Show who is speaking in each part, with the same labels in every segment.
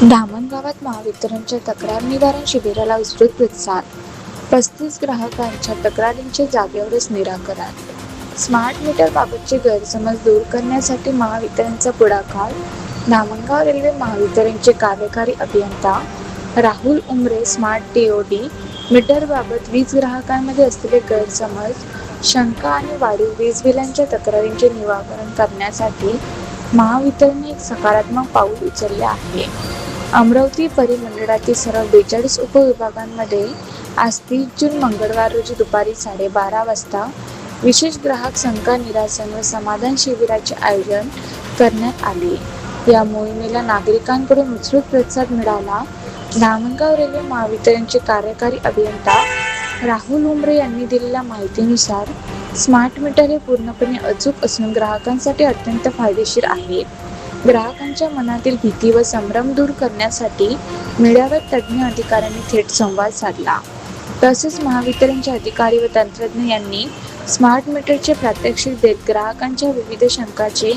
Speaker 1: धामणगावात महावितरणच्या तक्रार निवारण शिबिराला उत्स्फूर्त प्रतिसाद. 35 ग्राहकांच्या तक्रारींचे जागेवरच निराकरण. स्मार्ट मीटरबाबतचे गैरसमज दूर करण्यासाठी महावितरणचा पुढाकार. धामणगाव रेल्वे महावितरणचे कार्यकारी अभियंता राहुल उमरे स्मार्ट टीओडी मीटरबाबत वीज ग्राहकांमध्ये असलेले गैरसमज, शंका आणि वाढीव वीज बिलांच्या तक्रारींचे निराकरण करण्यासाठी महावितरणने एक सकारात्मक पाऊल उचलले आहे. अमरावती परिमंडळातील सर्व 42 उपविभागांमध्ये आज 30 जून मंगळवार रोजी दुपारी 12:30 वाजता विशेष ग्राहक शंका निरसन व समाधान शिबिराचे आयोजन करण्यात आले. या मोहिमेला नागरिकांकडून उत्स्फूर्त प्रतिसाद मिळाला. धामणगाव रेल्वे महावितरणचे कार्यकारी अभियंता राहुल उमरे यांनी दिलेल्या माहितीनुसार स्मार्ट मीटर हे पूर्णपणे अचूक असून ग्राहकांसाठी अत्यंत फायदेशीर आहेत. ग्राहकांच्या मनातील भीती व संभ्रम दूर करण्यासाठी मीडियावर तज्ज्ञ अधिकाऱ्यांनी थेट संवाद साधला. तसेच महावितरणचे अधिकारी व तंत्रज्ञ यांनी स्मार्ट मीटरचे प्रात्यक्षिक देत ग्राहकांच्या विविध शंकांचे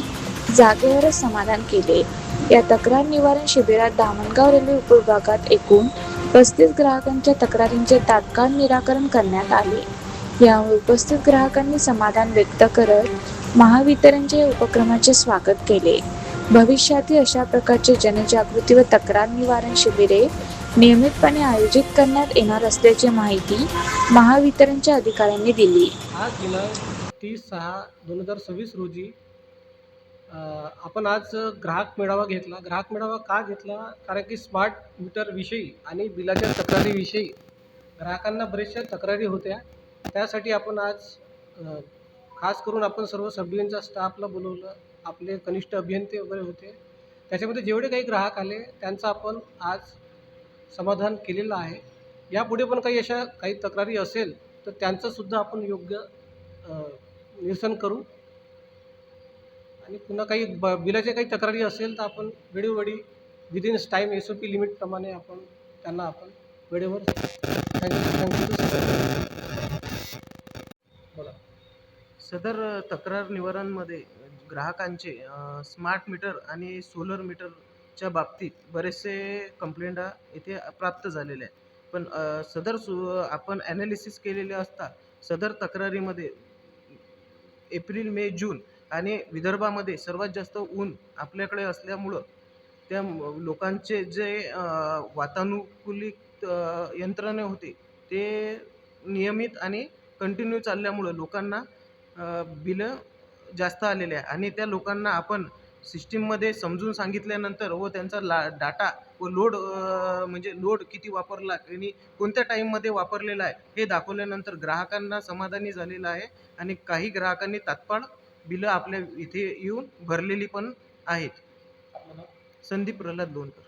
Speaker 1: जागेवरच समाधान केले. या तक्रार निवारण शिबिरात धामणगाव रेल्वे उपविभागात एकूण 35 ग्राहकांच्या तक्रारींचे तात्काळ निराकरण करण्यात आले. यामुळे उपस्थित ग्राहकांनी समाधान व्यक्त करत महावितरणच्या या उपक्रमाचे स्वागत केले. भविष्यातही अशा प्रकारचे जनजागृती व तक्रार निवारण शिबिरे नियमितपणे आयोजित करण्यात येणार असल्याची माहिती महावितरणच्या अधिकाऱ्यांनी दिली.
Speaker 2: आज दिनांक 30/6/2026 रोजी आपण आज ग्राहक मेळावा घेतला. ग्राहक मेळावा का घेतला? कारण की स्मार्ट मीटरविषयी आणि बिलाच्या तक्रारीविषयी ग्राहकांना बऱ्याचशा तक्रारी होत्या. त्यासाठी आपण आज खास करून आपण सर्व सभ्यांचा स्टाफला बोलवलं. आपले कनिष्ठ अभियंते वगैरे होते. त्याच्यामध्ये जेवढे काही ग्राहक आले त्यांचं आपण आज समाधान केलेलं आहे. यापुढे पण काही अशा काही तक्रारी असेल तर त्यांचंसुद्धा आपण योग्य निरसन करू. आणि पुन्हा काही बिलाच्या काही तक्रारी असेल तर आपण वेळोवेळी विदिन टाईम SOP लिमिटप्रमाणे आपण त्यांना वेळेवर बोला.
Speaker 3: सदर तक्रार निवारणमध्ये ग्राहकांचे स्मार्ट मीटर आणि सोलर मीटरच्या बाबतीत बरेचसे कंप्लेंट येथे प्राप्त झालेले आहे. पण आपण ॲनालिसिस केलेले असता सदर तक्रारीमध्ये एप्रिल, मे, जून आणि विदर्भामध्ये सर्वात जास्त ऊन आपल्याकडे असल्यामुळं त्या लोकांचे जे वातानुकूलित यंत्रणा होते ते नियमित आणि कंटिन्यू चालल्यामुळं लोकांना बिलं जास्त आलेले आहे. आणि त्या लोकांना आपण सिस्टीममध्ये समजून सांगितल्यानंतर व त्यांचा डाटा व म्हणजे लोड किती वापरला आणि कोणत्या टाईममध्ये वापरलेला आहे हे दाखवल्यानंतर ग्राहकांना समाधानी झालेलं आहे. आणि काही ग्राहकांनी तात्काळ बिलं आपल्या इथे येऊन भरलेली पण आहेत. संदीप प्रल्हाद लोणकर.